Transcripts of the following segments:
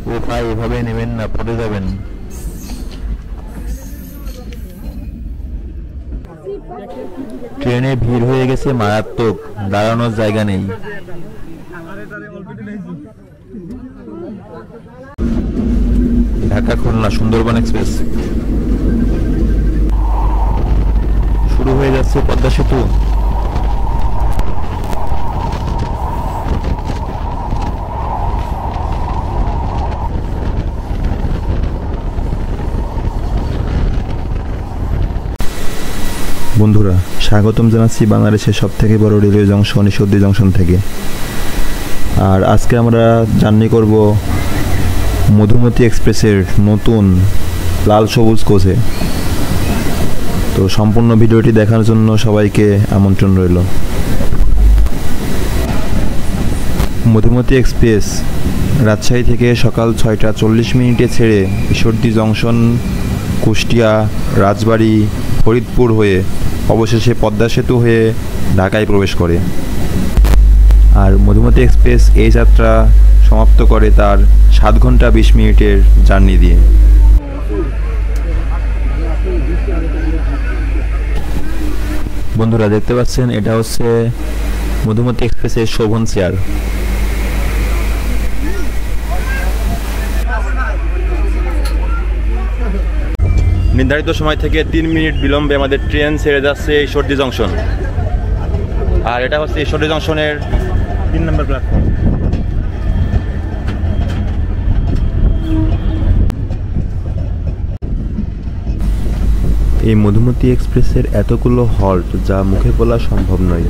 ও ভাই, এভাবে নেবেন না, পড়ে যাবেন। ট্রেনে ভিড় হয়ে গেছে মারাত্মক, দাঁড়ানোর জায়গা নেই। ঢাকা খুলনা সুন্দরবন এক্সপ্রেস শুরু হয়ে যাচ্ছে পদ্মা সেতু। বন্ধুরা, স্বাগতম জানাচ্ছি বাংলাদেশের সবথেকে বড় রেলওয়ে জংশন ঈশ্বরদী জংশন থেকে। আর আজকে আমরা জার্নি করব মধুমতি এক্সপ্রেসের নতুন লাল সবুজ কোচে। তো সম্পূর্ণ ভিডিওটি দেখার জন্য সবাইকে আমন্ত্রণ রইল। মধুমতি এক্সপ্রেস রাজশাহী থেকে সকাল 6টা 40 মিনিটে ছেড়ে ঈশ্বরদী জংশন, কুষ্টিয়া, রাজবাড়ী, ফরিদপুর হয়ে অবশেষে পদ্মা সেতু হয়ে ঢাকায় প্রবেশ করে। আর মধুমতি এক্সপ্রেস এই যাত্রা সমাপ্ত করে তার 7 ঘন্টা 20 মিনিটের জার্নি দিয়ে। বন্ধুরা দেখতে পাচ্ছেন, এটা হচ্ছে মধুমতি এক্সপ্রেসের শোভন চেয়ার। নির্ধারিত সময় থেকে 3 মিনিট বিলম্বে আমাদের ট্রেন ছেড়ে যাচ্ছে ঈশ্বরদী জংশন। আর এটা হচ্ছে ঈশ্বরদী জংশনের 3 নম্বর প্ল্যাটফর্ম। এই মধুমতি এক্সপ্রেসের এতগুলো হল্ট যা মুখে বলা সম্ভব নয়,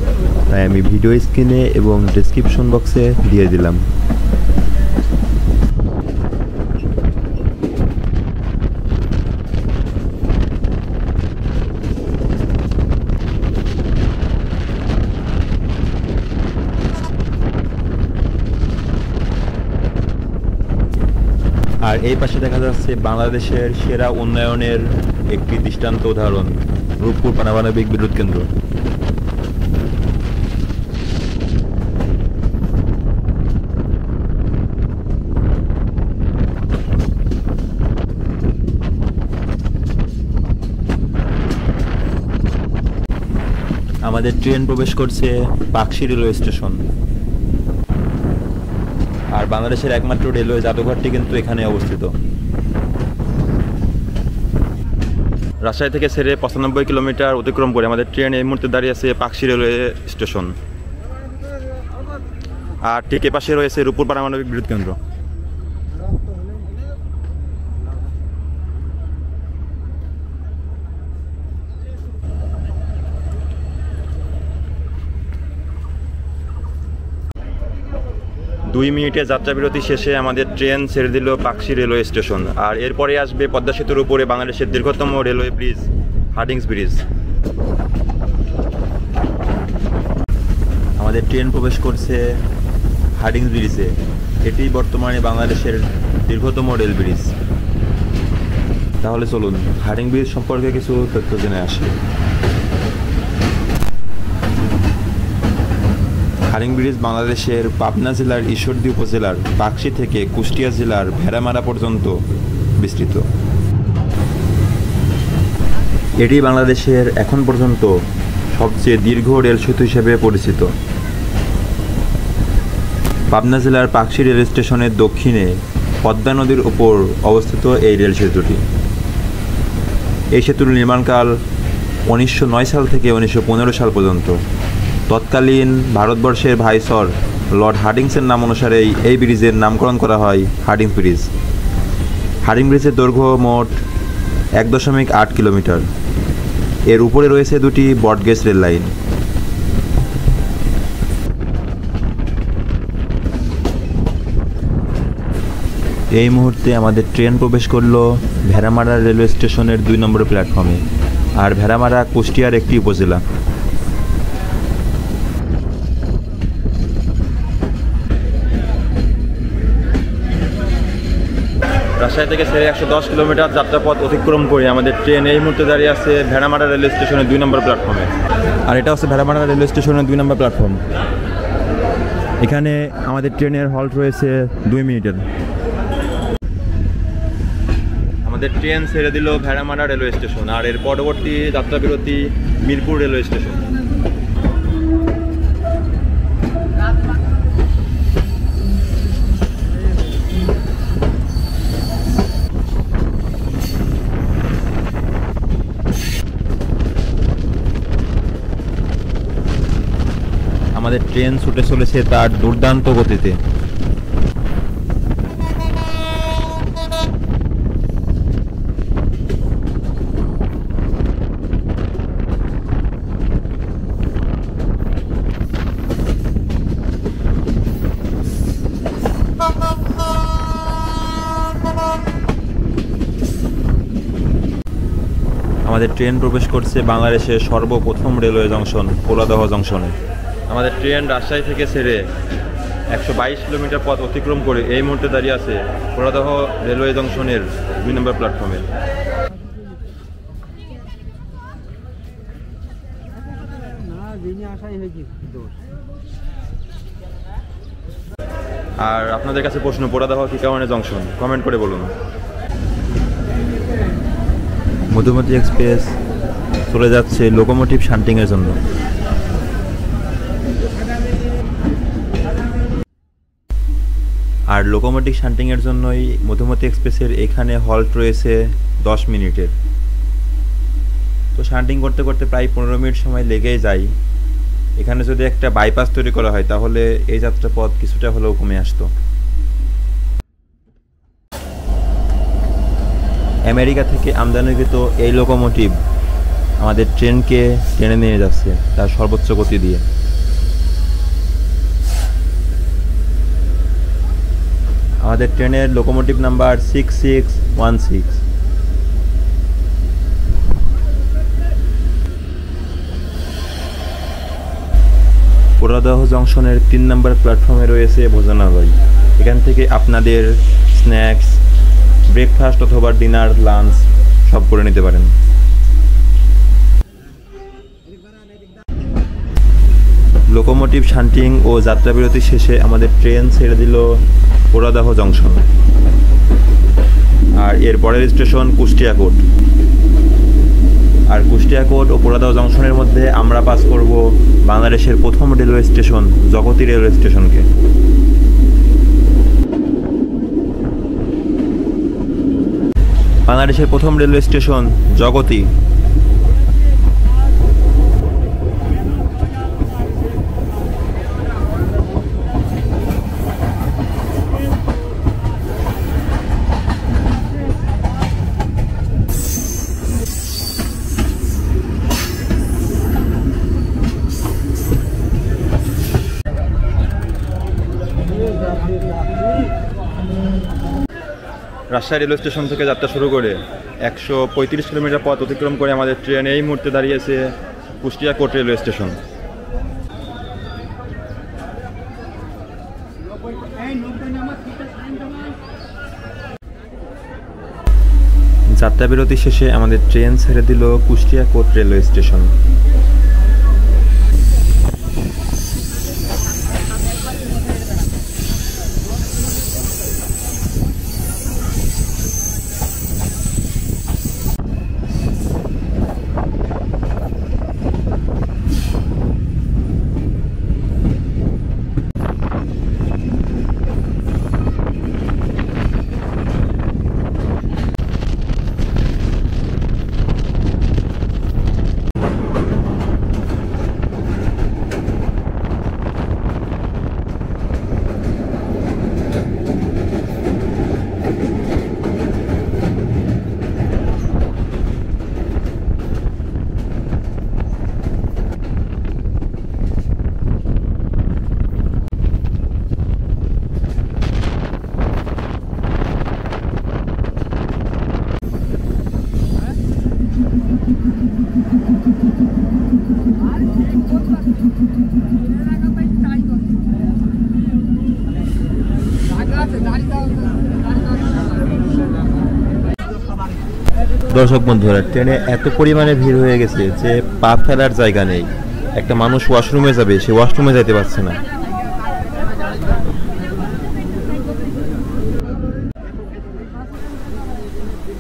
তাই আমি ভিডিও স্ক্রিনে এবং ডেসক্রিপশন বক্সে দিয়ে দিলাম। আর এই পাশে দেখা যাচ্ছে বাংলাদেশের সেরা উন্নয়নের একটি দৃষ্টান্ত উদাহরণ, রূপপুর পারমাণবিক বিদ্যুৎ কেন্দ্র। আমাদের ট্রেন প্রবেশ করছে পাকশী রেলওয়ে স্টেশন। আর বাংলাদেশের একমাত্র রেলওয়ে জাদুঘরটি কিন্তু এখানে অবস্থিত। রাজশাহী থেকে ছেড়ে 95 কিলোমিটার অতিক্রম করে আমাদের ট্রেন এই মুহূর্তে দাঁড়িয়ে আছে পাকশী রেলওয়ে স্টেশন। আর ঠিক এ পাশে রয়েছে রূপপুর পারমাণবিক বিদ্যুৎ কেন্দ্র। দুই মিনিটে যাত্রাবিরতি শেষে আমাদের ট্রেন ছেড়ে দিল পাকশী রেলওয়ে স্টেশন। আর এরপরে আসবে পদ্মা সেতুর উপরে বাংলাদেশের দীর্ঘতম রেলওয়ে ব্রিজ হার্ডিংস ব্রিজ। আমাদের ট্রেন প্রবেশ করছে হার্ডিংস ব্রিজে। এটি বর্তমানে বাংলাদেশের দীর্ঘতম রেল ব্রিজ। তাহলে চলুন হার্ডিংস ব্রিজ সম্পর্কে কিছু তথ্য জেনে আসি। হার্ডিংস ব্রিজ বাংলাদেশের পাবনা জেলার ঈশ্বরদী উপজেলার পাকশী থেকে কুষ্টিয়া জেলার ভেড়ামারা পর্যন্ত বিস্তৃত। এটি বাংলাদেশের এখন পর্যন্ত সবচেয়ে দীর্ঘ রেল সেতু হিসেবে পরিচিত। পাবনা জেলার পাকশী রেল স্টেশনের দক্ষিণে পদ্মা নদীর উপর অবস্থিত এই রেল সেতুটি। এই সেতুর নির্মাণকাল 1909 সাল থেকে 1915 সাল পর্যন্ত। তৎকালীন ভারতবর্ষের ভাইসর লর্ড হার্ডিংসের নাম অনুসারেই এই ব্রিজের নামকরণ করা হয় হার্ডিংস ব্রিজ। হার্ডিংস ব্রিজের দৈর্ঘ্য মোট 1.8 কিলোমিটার। এর উপরে রয়েছে দুটি ব্রডগেজ রেল লাইন। এই মুহূর্তে আমাদের ট্রেন প্রবেশ করলো ভেড়ামারা রেলওয়ে স্টেশনের 2 নম্বর প্ল্যাটফর্মে। আর ভেড়ামারা কুষ্টিয়ার একটি উপজেলা। রাজশাহী থেকে ছেড়ে 110 কিলোমিটার যাত্রাপথ অতিক্রম করে আমাদের ট্রেন এই মুহূর্তে দাঁড়িয়ে আছে ভেড়ামারা রেলওয়ে স্টেশনের 2 নম্বর প্ল্যাটফর্মে। আর এটা হচ্ছে ভেড়ামারা রেলওয়ে স্টেশনের 2 নম্বর প্ল্যাটফর্ম। এখানে আমাদের ট্রেনের হল্ট রয়েছে 2 মিনিটের। আমাদের ট্রেন ছেড়ে দিল ভেড়ামারা রেলওয়ে স্টেশন, আর এর পরবর্তী যাত্রাবিরতি মিরপুর রেলওয়ে স্টেশন। আমাদের ট্রেন ছুটে চলেছে তার দুর্দান্ত গতিতে। আমাদের ট্রেন প্রবেশ করছে বাংলাদেশের সর্বপ্রথম রেলওয়ে জংশন পোলাদহ জংশনে। আমাদের ট্রেন রাজশাহী থেকে ছেড়ে 122 কিলোমিটার পথ অতিক্রম করে এই মুহূর্তে দাঁড়িয়ে আছে পোলাদহ রেলওয়ে জংশনের 2 নম্বর প্ল্যাটফর্মে। আর আপনাদের কাছে প্রশ্ন, পোলাদহ কি কারণে জংশন, কমেন্ট করে বলুন। মধুমতি এক্সপ্রেস চলে যাচ্ছে লোকোমোটিভ শান্টিংয়ের জন্য। আর লোকোমোটিভ শান্টিংয়ের জন্যই মধুমতি এক্সপ্রেসের এখানে হল্ট রয়েছে 10 মিনিটের। তো শান্টিং করতে করতে প্রায় 15 মিনিট সময় লেগেই যায়। এখানে যদি একটা বাইপাস তৈরি করা হয় তাহলে এই যাত্রাপথ কিছুটা হলেও কমে আসতো। আমেরিকা থেকে আমদানিকৃত এই লোকোমোটিভ আমাদের ট্রেনকে টেনে নিয়ে যাচ্ছে তার সর্বোচ্চ গতি দিয়ে। আমাদের ট্রেনের লোকোমোটিভ নাম্বার 6616। পোলাদহ জংশনের 3 নম্বর প্ল্যাটফর্মে রয়েছে ভোজনালয়। এখান থেকে আপনাদের স্ন্যাক্স, ব্রেকফাস্ট অথবা ডিনার, লাঞ্চ সব করে নিতে পারেন। লোকোমোটিভ শান্টিং ও যাত্রাবিরতি শেষে আমাদের ট্রেন ছেড়ে দিল পোলাদহ জংশন, আর এর পরের স্টেশন কুষ্টিয়া কোট। আর কুষ্টিয়া কোট ও পোলাদহ জংশনের মধ্যে আমরা পাস করব বাংলাদেশের প্রথম রেলওয়ে স্টেশন জগতী রেলওয়ে স্টেশনকে। বাংলাদেশের প্রথম railway station Jagati. Rajshahi railway station থেকে যাত্রা শুরু করে 135 কিলোমিটার পথ অতিক্রম করে আমাদের ট্রেন এই মুহূর্তে দাঁড়িয়েছে কুষ্টিয়া কোট রেলওয়ে স্টেশন। যাত্রাবিরতি শেষে আমাদের ট্রেন ছেড়ে দিল কুষ্টিয়া কোট রেলওয়ে স্টেশন। দর্শক বন্ধুরা, ট্রেনে এত পরিমাণে ভিড় হয়ে গেছে যে পা ফেলার জায়গা নেই। একটা মানুষ ওয়াশরুমে যাবে, সে ওয়াশরুমে যেতে পারছে না।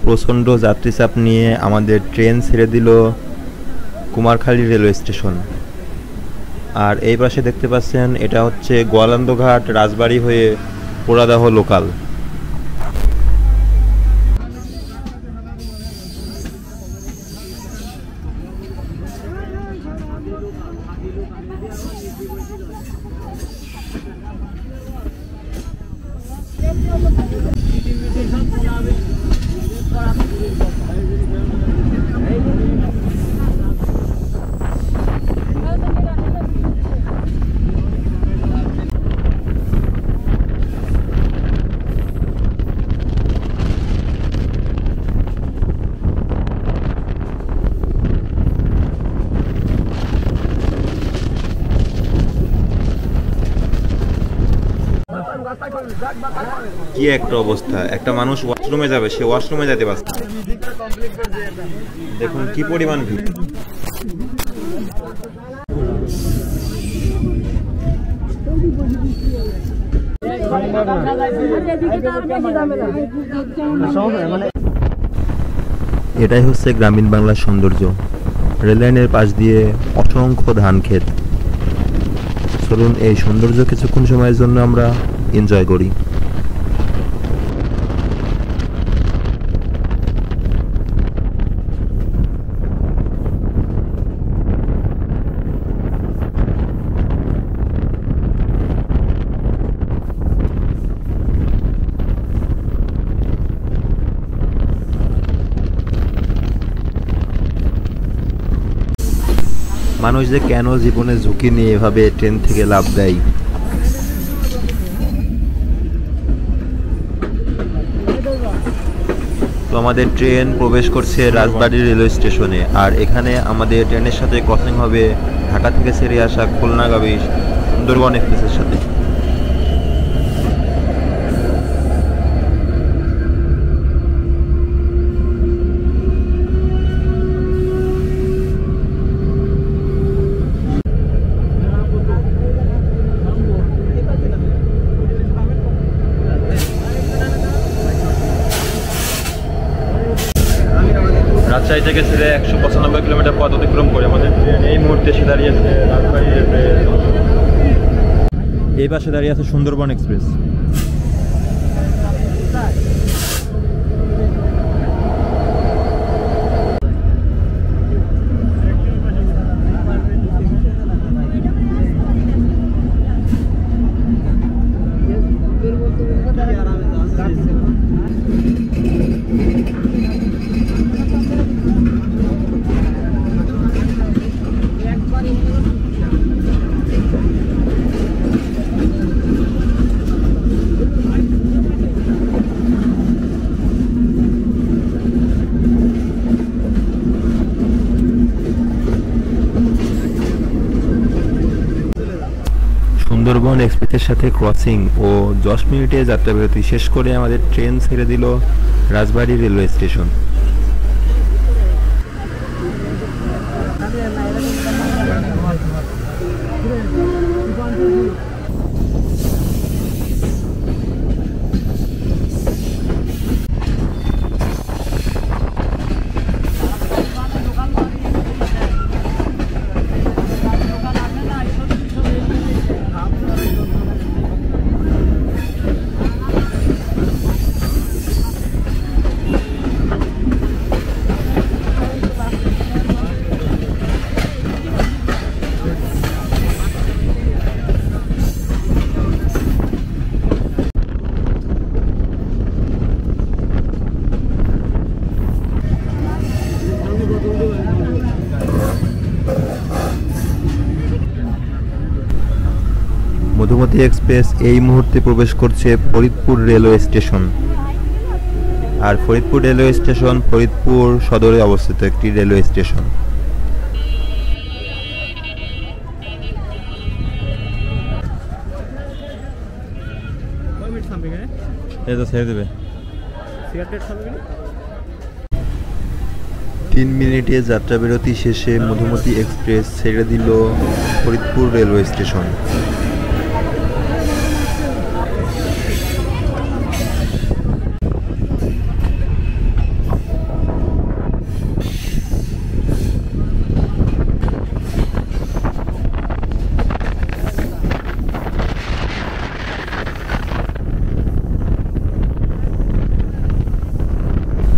প্রচণ্ড যাত্রী চাপ নিয়ে আমাদের ট্রেন ছেড়ে দিল কুমারখালী রেলওয়ে স্টেশন। আর এই পাশে দেখতে পাচ্ছেন এটা হচ্ছে গোয়ালন্দঘাট রাজবাড়ি হয়ে পোড়াদাহ লোকাল। কি একটা অবস্থা, একটা মানুষ ওয়াশরুমে যাবে, সে ওয়াশরুমে যেতে পারছে। দেখুন কি পরিমাণ ভিড়। এটাই হচ্ছে গ্রামীণ বাংলার সৌন্দর্য। রেললাইনের পাশ দিয়ে অসংখ্য ধান ক্ষেত। চলুন এই সৌন্দর্য কিছুক্ষণ সময়ের জন্য আমরা এনজয় করি। মানুষ যে কেন জীবনে ঝুঁকি নিয়ে এভাবে ট্রেন থেকে লাফ দেয়। তো আমাদের ট্রেন প্রবেশ করছে রাজবাড়ী রেলওয়ে স্টেশনে। আর এখানে আমাদের ট্রেনের সাথে ক্রসিং হবে ঢাকা থেকে ছেড়ে আসা খুলনাগামী সুন্দরবন এক্সপ্রেসের সাথে। রাজশাহী থেকে ছেড়ে 195 কিলোমিটার পথ অতিক্রম করে আমাদের ট্রেন এই মুহূর্তে এসে দাঁড়িয়েছে রাজবাড়ী রেলওয়ে। এই পাশে দাঁড়িয়ে আছে সুন্দরবন এক্সপ্রেস। সুন্দরবন এক্সপ্রেসের সাথে ক্রসিং ও 10 মিনিটে যাত্রাবিরতি শেষ করে আমাদের ট্রেন ছেড়ে দিল রাজবাড়ী রেলওয়ে স্টেশন। মধুমতি এক্সপ্রেস এই মুহূর্তে প্রবেশ করছে ফরিদপুর রেলওয়ে স্টেশন। আর ফরিদপুর রেলওয়ে স্টেশন ফরিদপুর সদরে অবস্থিত একটি রেলওয়ে স্টেশন। এই তো ছেড়ে দেবে 3 মিনিটে যাত্রাবিরতি শেষে মধুমতি এক্সপ্রেস ছেড়ে দিল ফরিদপুর রেলওয়ে স্টেশন।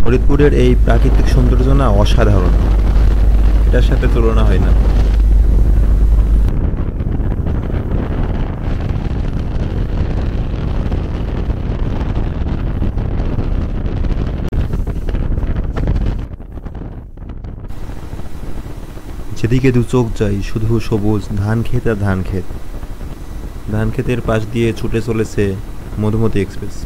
ফরিদপুরের এই প্রাকৃতিক সৌন্দর্য না অসাধারণ, এটার সাথে তুলনা হয় না। যেদিকে দু চোখ যায় শুধু সবুজ ধান ক্ষেত আর ধান ক্ষেত। ধান ক্ষেতের পাশ দিয়ে ছুটে চলেছে মধুমতি এক্সপ্রেস।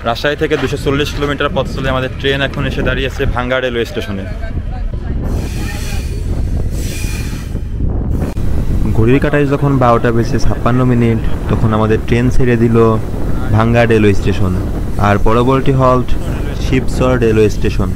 রাজশাহী থেকে 240 কিলোমিটার পথ চলে আমাদের ট্রেন এখন এসে দাঁড়িয়েছে ভাঙ্গা রেলওয়ে স্টেশনে। ঘড়ির কাঁটায় যখন 12:56 তখন আমাদের ট্রেন ছেড়ে দিল ভাঙ্গা রেলওয়ে স্টেশন, আর পরবর্তী হল্ট শিবচর রেলওয়ে স্টেশন।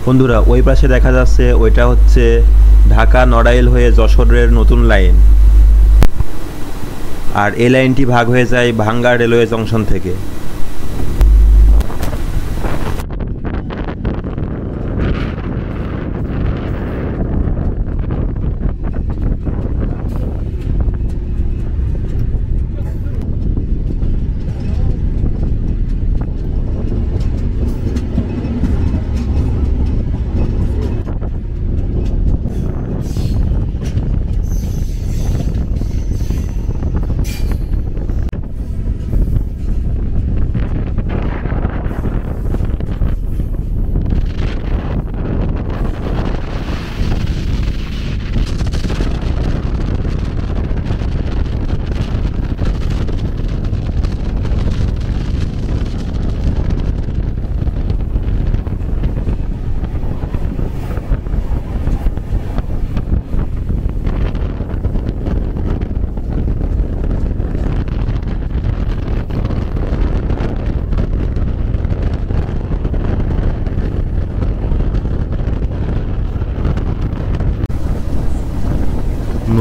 বন্ধুরা, ওই পাশে দেখা যাচ্ছে ওইটা হচ্ছে ঢাকা নড়াইল হয়ে যশোরের নতুন লাইন, আর এই লাইনটি ভাগ হয়ে যায় ভাঙ্গা রেলওয়ে জংশন থেকে।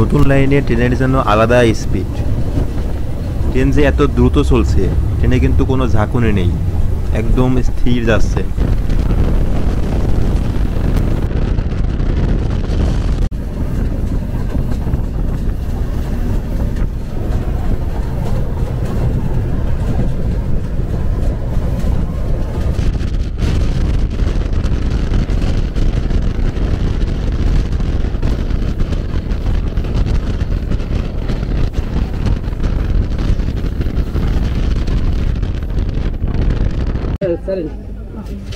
নতুন লাইনে ট্রেনের জন্য আলাদা স্পিড। ট্রেন যে এত দ্রুত চলছে, ট্রেনে কিন্তু কোনো ঝাঁকুনি নেই, একদম স্থির যাচ্ছে।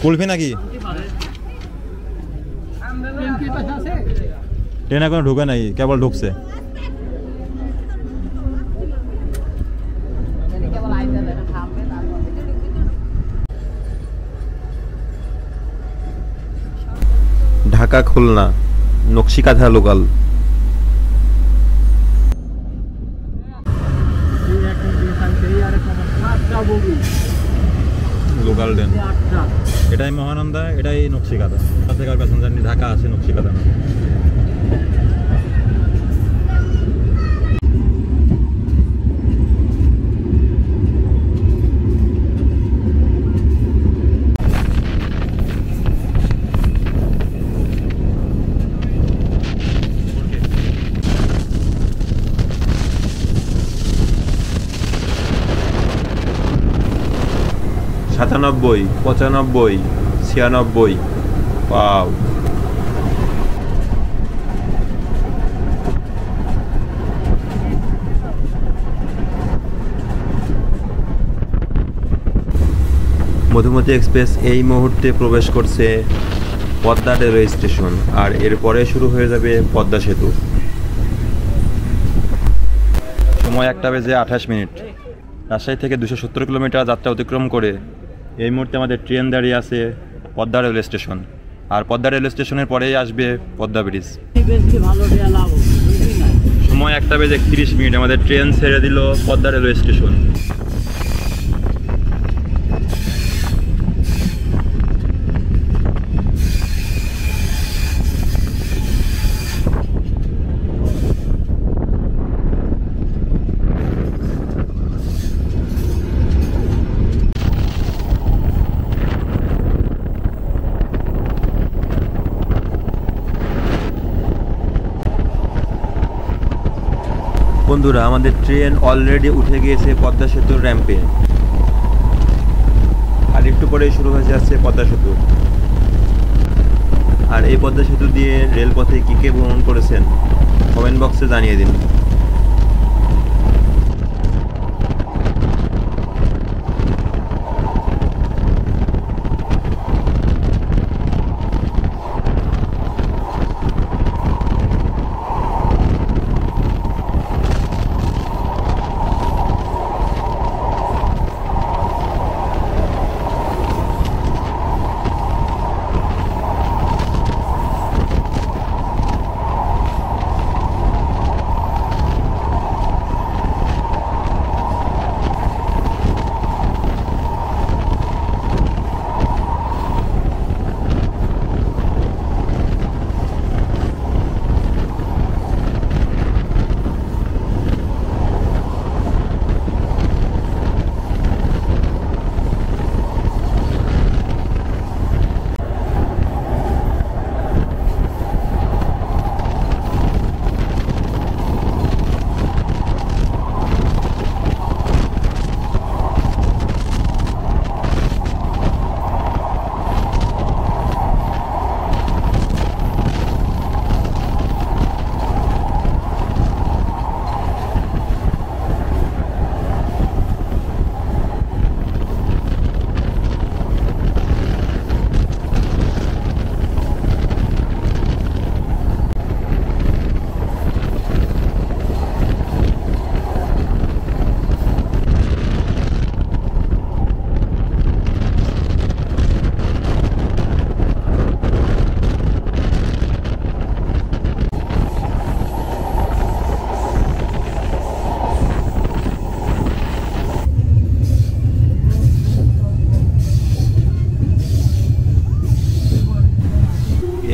কুলফি নাকি? ট্রেন এখনো ঢুকে নাই, কেবল ঢুকছে। Dhaka Khulna Nakshi Kantha local. Local train, এটাই মহানন্দা, এটাই নকশিকাঁথা। থেকে প্যাসেঞ্জার নিয়ে ঢাকা আছে নকশিকাঁথা। সাতানব্বই, 95, 96। ওয়াও। মধুমতি এক্সপ্রেস এই মুহূর্তে প্রবেশ করছে পদ্মা রেলওয়ে স্টেশন, আর এরপরে শুরু হয়ে যাবে পদ্মা সেতু। সময় 1:28। রাজশাহী থেকে 270 কিলোমিটার যাত্রা অতিক্রম করে এই মুহূর্তে আমাদের ট্রেন দাঁড়িয়ে আছে পদ্মা রেলওয়ে স্টেশন, আর পদ্মা রেলওয়ে স্টেশনের পরেই আসবে পদ্মা ব্রিজ। সময় 1:31। আমাদের ট্রেন ছেড়ে দিল পদ্মা রেলওয়ে স্টেশন। বন্ধুরা, আমাদের ট্রেন অলরেডি উঠে গিয়েছে পদ্মা সেতুর র্যাম্পে, আর একটু পরেই শুরু হয়ে যাচ্ছে পদ্মা সেতু। আর এই পদ্মা সেতু দিয়ে রেলপথে কী কে ভ্রমণ করেছেন কমেন্ট বক্সে জানিয়ে দিন।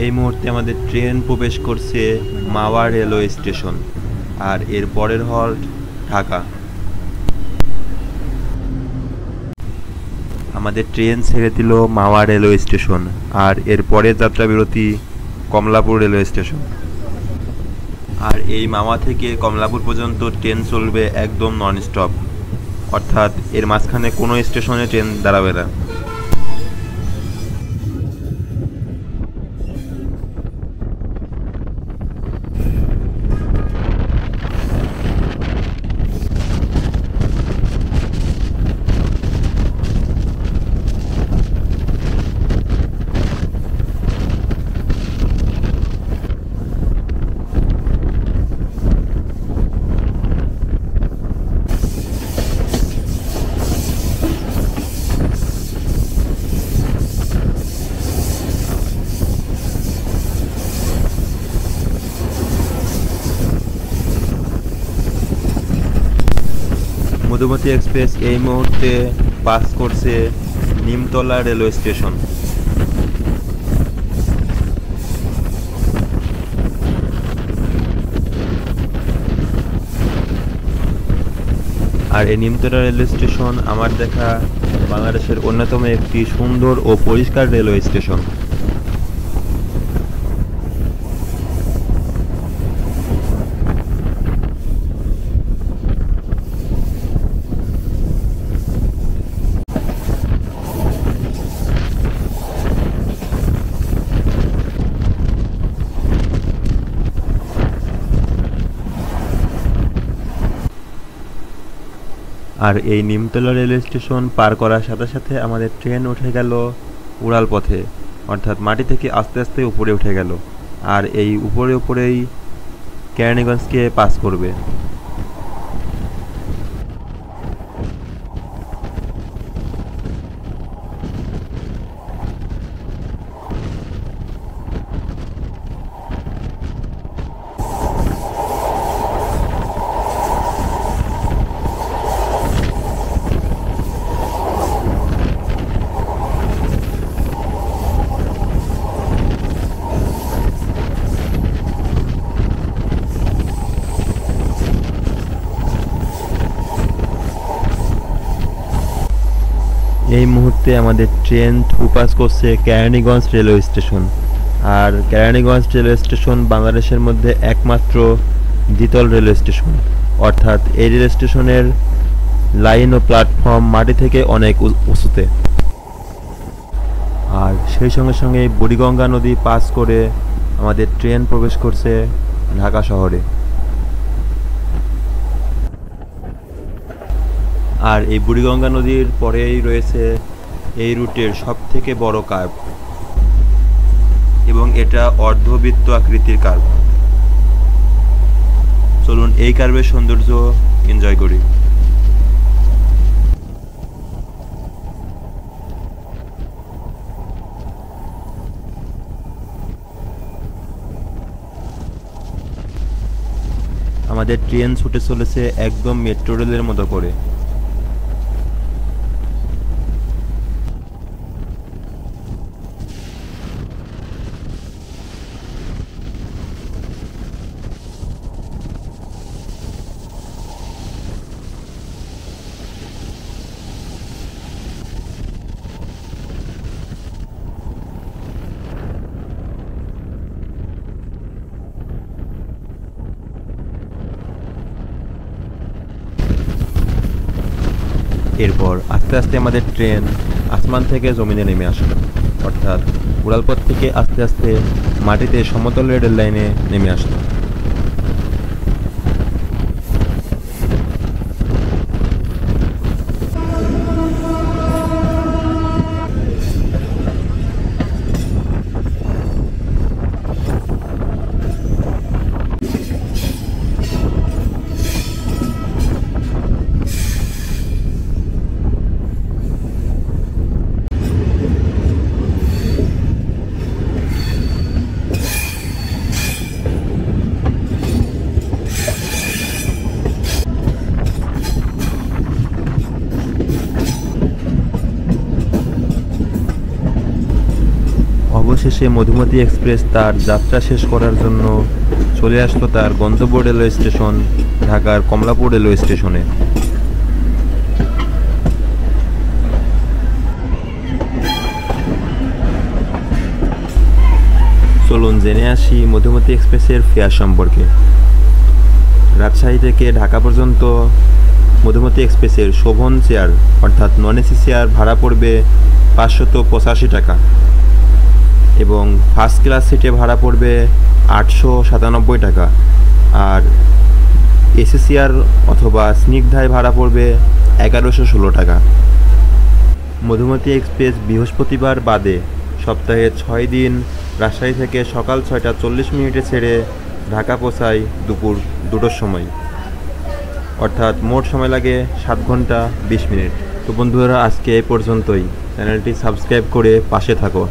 এই মুহূর্তে আমাদের ট্রেন প্রবেশ করছে মাওয়া রেলওয়ে স্টেশন, আর এর পরের হল্ট ঢাকা। আমাদের ট্রেন ছেড়ে দিল মাওয়া রেলওয়ে স্টেশন, আর এর পরের যাত্রা বিরতি কমলাপুর রেলওয়ে স্টেশন। আর এই মাওয়া থেকে কমলাপুর পর্যন্ত ট্রেন চলবে একদম নন স্টপ, অর্থাৎ এর মাঝখানে কোনো স্টেশনে ট্রেন দাঁড়াবে না। মধুমতি এক্সপ্রেস এই মুহূর্তে পাস করছে নিমতলা রেলওয়ে স্টেশন। আর এই নিমতলা রেলওয়ে স্টেশন আমার দেখা বাংলাদেশের অন্যতম একটি সুন্দর ও পরিষ্কার রেলওয়ে স্টেশন। আর এই নিমতলা রেলওয়ে স্টেশন পার করার সাথে সাথে আমাদের ট্রেন উঠে গেল উড়াল পথে, অর্থাৎ মাটি থেকে আস্তে আস্তে উপরে উঠে গেল। আর এই উপরেই কেরানীগঞ্জকে পাস করবে। এই মুহূর্তে আমাদের ট্রেন পাস করছে কেরানীগঞ্জ রেলওয়ে স্টেশন। আর কেরানীগঞ্জ রেলওয়ে স্টেশন বাংলাদেশের মধ্যে একমাত্র দ্বিতল রেলওয়ে স্টেশন, অর্থাৎ এই রেলওয়ে স্টেশনের লাইন ও প্ল্যাটফর্ম মাটি থেকে অনেক উঁচুতে। আর সেই সঙ্গে সঙ্গে বুড়িগঙ্গা নদী পাস করে আমাদের ট্রেন প্রবেশ করছে ঢাকা শহরে। আর এই বুড়িগঙ্গা নদীর পরেই রয়েছে এই রুটের সবথেকে বড় কার্ভ, এবং এটা অর্ধবৃত্ত আকৃতির কার্ভ। চলুন এই কার্ভের সৌন্দর্য এনজয় করি। আমাদের ট্রেন ছুটে চলেছে একদম মেট্রো রেলের মতো করে। এরপর আস্তে আস্তে আমাদের ট্রেন আসমান থেকে জমিনে নেমে আসলো, অর্থাৎ উড়ালপথ থেকে আস্তে আস্তে মাটিতে সমতল রেল লাইনে নেমে আসলো। অবশেষে মধুমতি এক্সপ্রেস তার যাত্রা শেষ করার জন্য চলে আসলো তার গন্তব্য রেলওয়ে স্টেশন ঢাকার কমলাপুর রেলওয়ে স্টেশনে। চলুন জেনে আসি মধুমতি এক্সপ্রেসের ফেয়ার সম্পর্কে। রাজশাহী থেকে ঢাকা পর্যন্ত মধুমতি এক্সপ্রেসের শোভন চেয়ার অর্থাৎ নন এসি চেয়ার ভাড়া পড়বে 585 টাকা, এবং ফার্স্ট ক্লাস সিটে ভাড়া পড়বে 897 টাকা, আর এসি চেয়ার অথবা স্নিগ্ধায় ভাড়া পড়বে 1116 টাকা। মধুমতি এক্সপ্রেস বৃহস্পতিবার বাদে সপ্তাহে 6 দিন রাজশাহী থেকে সকাল 6টা 40 মিনিটে ছেড়ে ঢাকা পৌঁছায় দুপুর 2টোর সময়, অর্থাৎ মোট সময় লাগে 7 ঘন্টা 20 মিনিট। তো বন্ধুরা, আজকে এই পর্যন্তই। চ্যানেলটি সাবস্ক্রাইব করে পাশে থাকো।